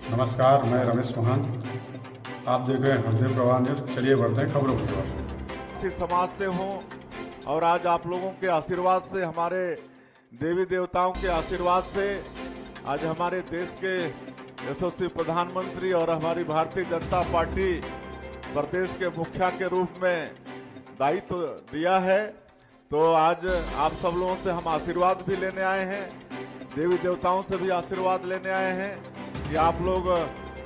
नमस्कार, मैं रमेश मोहन। आप देख रहे हैं हृदय प्रवाह न्यूज। चलिए बढ़ते हैं खबरों की ओर। इसी समाज से हूँ और आज आप लोगों के आशीर्वाद से, हमारे देवी देवताओं के आशीर्वाद से आज हमारे देश के यशस्वी प्रधानमंत्री और हमारी भारतीय जनता पार्टी प्रदेश के मुखिया के रूप में दायित्व दिया है। तो आज आप सब लोगों से हम आशीर्वाद भी लेने आए हैं, देवी देवताओं से भी आशीर्वाद लेने आए हैं कि आप लोग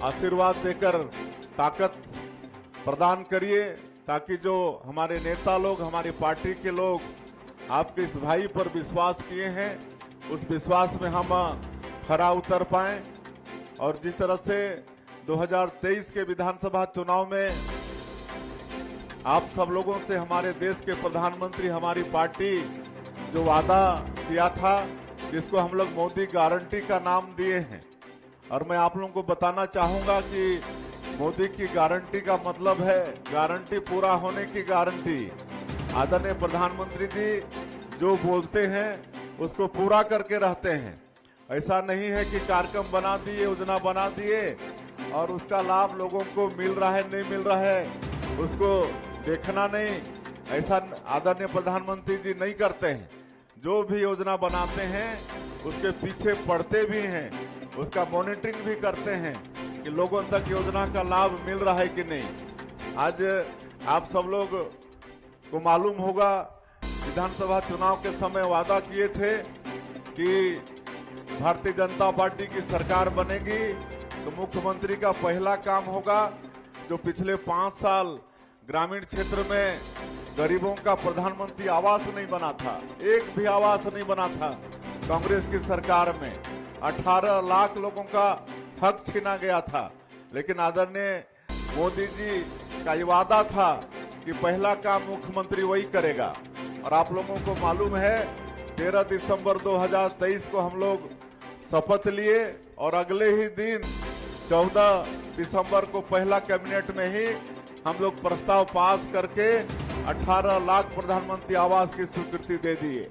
आशीर्वाद देकर ताकत प्रदान करिए, ताकि जो हमारे नेता लोग, हमारी पार्टी के लोग आपके इस भाई पर विश्वास किए हैं, उस विश्वास में हम खरा उतर पाएं। और जिस तरह से 2023 के विधानसभा चुनाव में आप सब लोगों से हमारे देश के प्रधानमंत्री, हमारी पार्टी जो वादा किया था, जिसको हम लोग मोदी गारंटी का नाम दिए हैं, और मैं आप लोगों को बताना चाहूंगा कि मोदी की गारंटी का मतलब है गारंटी पूरा होने की गारंटी। आदरणीय प्रधानमंत्री जी जो बोलते हैं उसको पूरा करके रहते हैं। ऐसा नहीं है कि कार्यक्रम बना दिए, योजना बना दिए और उसका लाभ लोगों को मिल रहा है नहीं मिल रहा है उसको देखना नहीं। ऐसा आदरणीय प्रधानमंत्री जी नहीं करते हैं। जो भी योजना बनाते हैं उसके पीछे पड़ते भी हैं, उसका मॉनिटरिंग भी करते हैं कि लोगों तक योजना का लाभ मिल रहा है कि नहीं। आज आप सब लोग को मालूम होगा, विधानसभा चुनाव के समय वादा किए थे कि भारतीय जनता पार्टी की सरकार बनेगी तो मुख्यमंत्री का पहला काम होगा जो पिछले 5 साल ग्रामीण क्षेत्र में गरीबों का प्रधानमंत्री आवास नहीं बना था, एक भी आवास नहीं बना था। कांग्रेस की सरकार में 18 लाख लोगों का हक छीना गया था, लेकिन आदरणीय मोदी जी का ये वादा था कि पहला काम मुख्यमंत्री वही करेगा। और आप लोगों को मालूम है 13 दिसंबर 2023 को हम लोग शपथ लिए और अगले ही दिन 14 दिसंबर को पहला कैबिनेट में ही हम लोग प्रस्ताव पास करके 18 लाख प्रधानमंत्री आवास की स्वीकृति दे दिए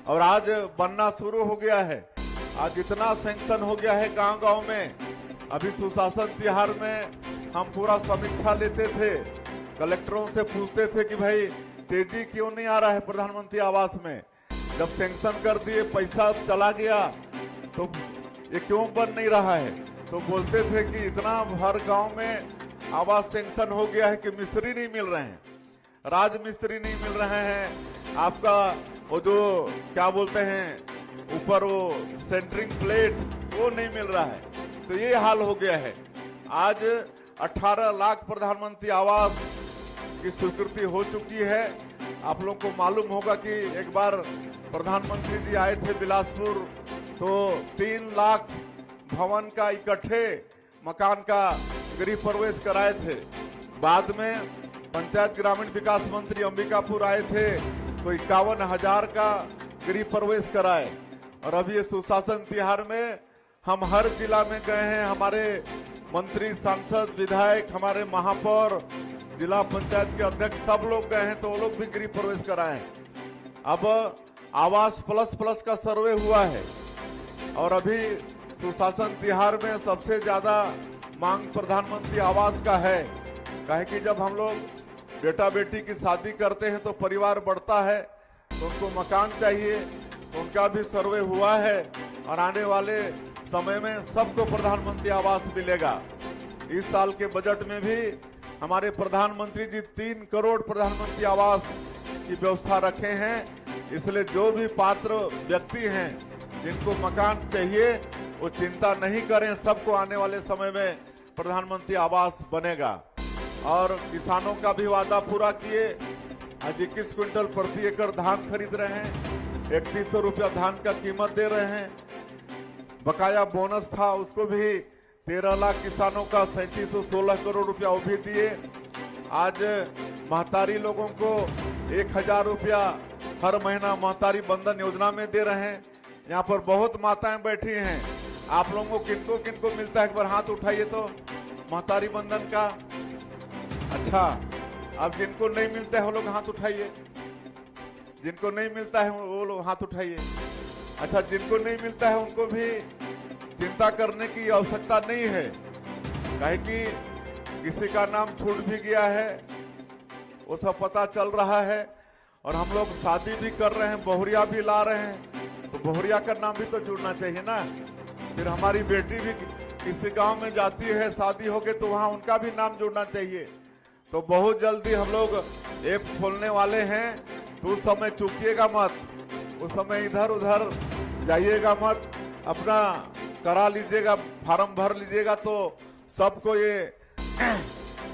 और आज बनना शुरू हो गया है। आज इतना सैंक्शन हो गया है गांव-गांव में। अभी सुशासन तिहार में हम पूरा समीक्षा लेते थे, कलेक्टरों से पूछते थे कि भाई तेजी क्यों नहीं आ रहा है प्रधानमंत्री आवास में। जब सैंक्शन कर दिए, पैसा चला गया तो ये क्यों बन नहीं रहा है, तो बोलते थे कि इतना हर गांव में आवास सैंक्शन हो गया है कि मिस्त्री नहीं मिल रहे हैं, राज मिस्त्री नहीं मिल रहे हैं। आपका वो जो क्या बोलते हैं ऊपर वो सेंटरिंग प्लेट वो नहीं मिल रहा है, तो ये हाल हो गया है। आज 18 लाख प्रधानमंत्री आवास की स्वीकृति हो चुकी है। आप लोगों को मालूम होगा कि एक बार प्रधानमंत्री जी आए थे बिलासपुर तो 3 लाख भवन का इकट्ठे मकान का गृह प्रवेश कराए थे। बाद में पंचायत ग्रामीण विकास मंत्री अंबिकापुर आए थे तो 51,000 का गृह प्रवेश कराए। और अभी ये सुशासन तिहार में हम हर जिला में गए हैं, हमारे मंत्री, सांसद, विधायक, हमारे महापौर, जिला पंचायत के अध्यक्ष सब लोग गए हैं तो वो लोग भी गृह प्रवेश कराए हैं। अब आवास प्लस का सर्वे हुआ है और अभी सुशासन तिहार में सबसे ज्यादा मांग प्रधानमंत्री आवास का है। काहे कि जब हम लोग बेटा बेटी की शादी करते हैं तो परिवार बढ़ता है तो उनको मकान चाहिए, तो उनका भी सर्वे हुआ है और आने वाले समय में सबको प्रधानमंत्री आवास मिलेगा। इस साल के बजट में भी हमारे प्रधानमंत्री जी 3 करोड़ प्रधानमंत्री आवास की व्यवस्था रखे हैं। इसलिए जो भी पात्र व्यक्ति हैं जिनको मकान चाहिए वो चिंता नहीं करें, सबको आने वाले समय में प्रधानमंत्री आवास बनेगा। और किसानों का भी वादा पूरा किए। आज 21 क्विंटल प्रति एकड़ धान खरीद रहे हैं, 3100 रुपया धान का कीमत दे रहे हैं। बकाया बोनस था उसको भी 13 लाख किसानों का 3716 करोड़ रुपया वो भी दिए। आज महतारी लोगों को 1000 रुपया हर महीना महतारी बंधन योजना में दे रहे हैं। यहाँ पर बहुत माताएं बैठी हैं, आप लोगों को किनको किनको मिलता है एक बार हाथ उठाइए तो महतारी बंधन का। अच्छा, अब जिनको नहीं मिलता है वो लोग हाथ उठाइए, जिनको नहीं मिलता है वो लोग हाथ उठाइए। अच्छा, जिनको नहीं मिलता है उनको भी चिंता करने की आवश्यकता नहीं है, काहे कि किसी का नाम छूट भी गया है, वो सब पता चल रहा है। और हम लोग शादी भी कर रहे हैं, बहुरिया भी ला रहे हैं, तो बहुरिया का नाम भी तो जुड़ना चाहिए ना। फिर हमारी बेटी भी किसी गांव में जाती है, शादी हो गई, तो वहां उनका भी नाम जुड़ना चाहिए। तो बहुत जल्दी हम लोग ऐप खोलने वाले हैं, तो उस समय चूकिएगा मत, उस समय इधर उधर जाइएगा मत, अपना करा लीजिएगा, फार्म भर लीजिएगा, तो सबको ये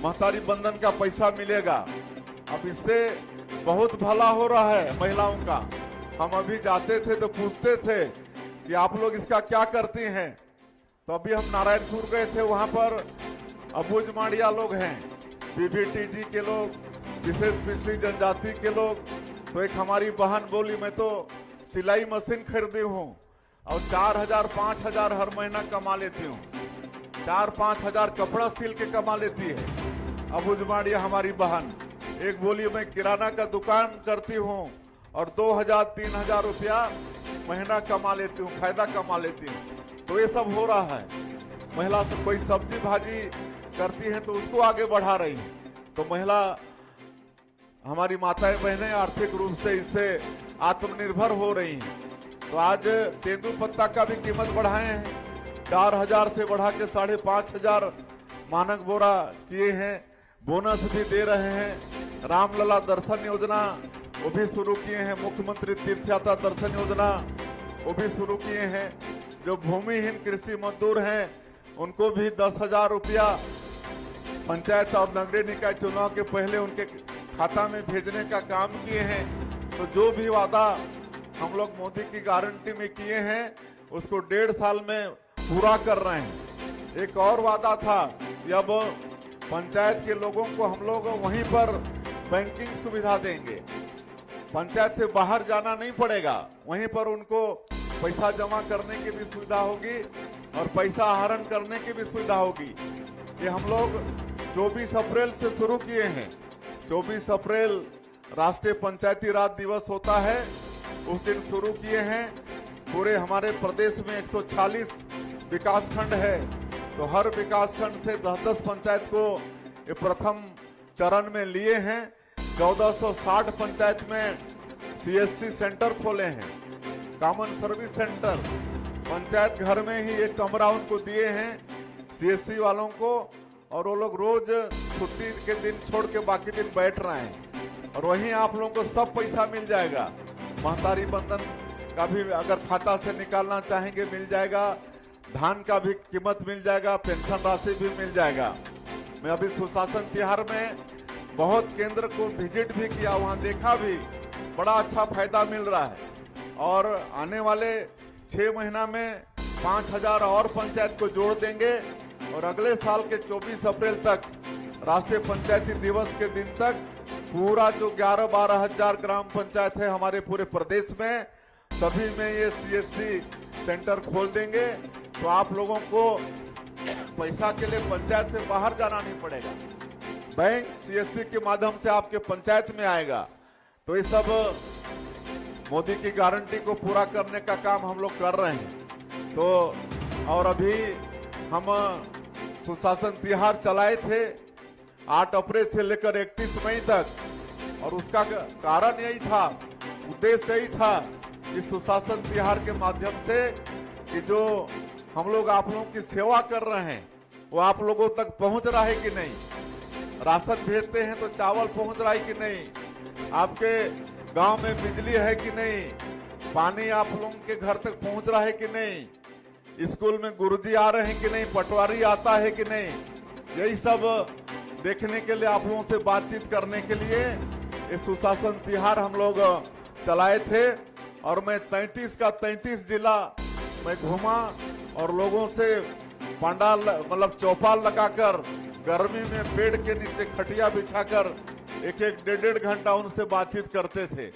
महतारी बंधन का पैसा मिलेगा। अब इससे बहुत भला हो रहा है महिलाओं का। हम अभी जाते थे तो पूछते थे कि आप लोग इसका क्या करती हैं, तो अभी हम नारायणपुर गए थे, वहां पर अबूझ माड़िया लोग हैं, पीबीटीजी के लोग, विशेष पिछड़ी जनजाति के लोग। तो एक हमारी बहन बोली, मैं तो सिलाई मशीन खरीदी हूँ और 4,000 5,000 हर महीना कमा लेती हूँ, 4-5 हजार कपड़ा सिल के कमा लेती है अबूझ माड़िया हमारी बहन। एक बोली, मैं किराना का दुकान करती हूँ और 2,000-3,000 रुपया महीना कमा लेती हूँ, फायदा कमा लेती हूँ। तो ये सब हो रहा है। महिला से कोई सब्जी भाजी करती है तो उसको आगे बढ़ा रही है। तो महिला हमारी माताएं बहनें आर्थिक रूप से इससे आत्मनिर्भर हो रही हैं। तो आज तेंदुपत्ता का भी कीमत बढ़ाए हैं, 4,000 से बढ़ा के 5,500 मानक बोरा किए हैं, बोनस भी दे रहे हैं। रामलला दर्शन योजना वो भी शुरू किए हैं, मुख्यमंत्री तीर्थ यात्रा दर्शन योजना वो भी शुरू किए हैं। जो भूमिहीन कृषि मजदूर हैं उनको भी 10,000 रुपया पंचायत और नगरीय निकाय चुनाव के पहले उनके खाता में भेजने का काम किए हैं। तो जो भी वादा हम लोग मोदी की गारंटी में किए हैं उसको 1.5 साल में पूरा कर रहे हैं। एक और वादा था कि अब पंचायत के लोगों को हम लोग वहीं पर बैंकिंग सुविधा देंगे, पंचायत से बाहर जाना नहीं पड़ेगा, वहीं पर उनको पैसा जमा करने की भी सुविधा होगी और पैसा आहरण करने की भी सुविधा होगी। ये हम लोग 24 अप्रैल से शुरू किए हैं। 24 अप्रैल राष्ट्रीय पंचायती राज दिवस होता है, उस दिन शुरू किए हैं। पूरे हमारे प्रदेश में 146 विकास खंड है, तो हर विकास खंड से 10-10 पंचायत को ये प्रथम चरण में लिए हैं। 1460 पंचायत में CSC सेंटर खोले हैं, कॉमन सर्विस सेंटर। पंचायत घर में ही एक कमरा उनको दिए हैं CSC वालों को, और वो लोग रोज छुट्टी के दिन छोड़ के बाकी दिन बैठ रहे हैं। और वहीं आप लोगों को सब पैसा मिल जाएगा, महतारी बंधन का भी अगर खाता से निकालना चाहेंगे मिल जाएगा, धान का भी कीमत मिल जाएगा, पेंशन राशि भी मिल जाएगा। मैं अभी सुशासन तिहार में बहुत केंद्र को विजिट भी किया, वहां देखा भी, बड़ा अच्छा फायदा मिल रहा है। और आने वाले 6 महीना में 5,000 और पंचायत को जोड़ देंगे और अगले साल के 24 अप्रैल तक राष्ट्रीय पंचायती दिवस के दिन तक पूरा जो 11-12 हजार ग्राम पंचायत है हमारे पूरे प्रदेश में, सभी में ये CSC सेंटर खोल देंगे। तो आप लोगों को पैसा के लिए पंचायत से बाहर जाना नहीं पड़ेगा, बैंक CSC के माध्यम से आपके पंचायत में आएगा। तो ये सब मोदी की गारंटी को पूरा करने का काम हम लोग कर रहे हैं। तो और अभी हम सुशासन तिहार चलाए थे 8 अप्रैल से लेकर 31 मई तक, और उसका कारण यही था, उद्देश्य यही था कि सुशासन तिहार के माध्यम से कि जो हम लोग आप लोगों की सेवा कर रहे हैं वो आप लोगों तक पहुंच रहा है कि नहीं, राशन भेजते हैं तो चावल पहुंच रहा है कि नहीं, आपके गांव में बिजली है कि नहीं, पानी आप लोगों के घर तक पहुंच रहा है कि नहीं, स्कूल में गुरुजी आ रहे हैं कि नहीं, पटवारी आता है कि नहीं, यही सब देखने के लिए आप लोगों से बातचीत करने के लिए ये सुशासन तिहार हम लोग चलाए थे। और मैं 33 का 33 जिला मैं घूमा और लोगों से पंडाल मतलब चौपाल लगाकर गर्मी में पेड़ के नीचे खटिया बिछाकर 1-1 डेढ़ घंटा उनसे बातचीत करते थे।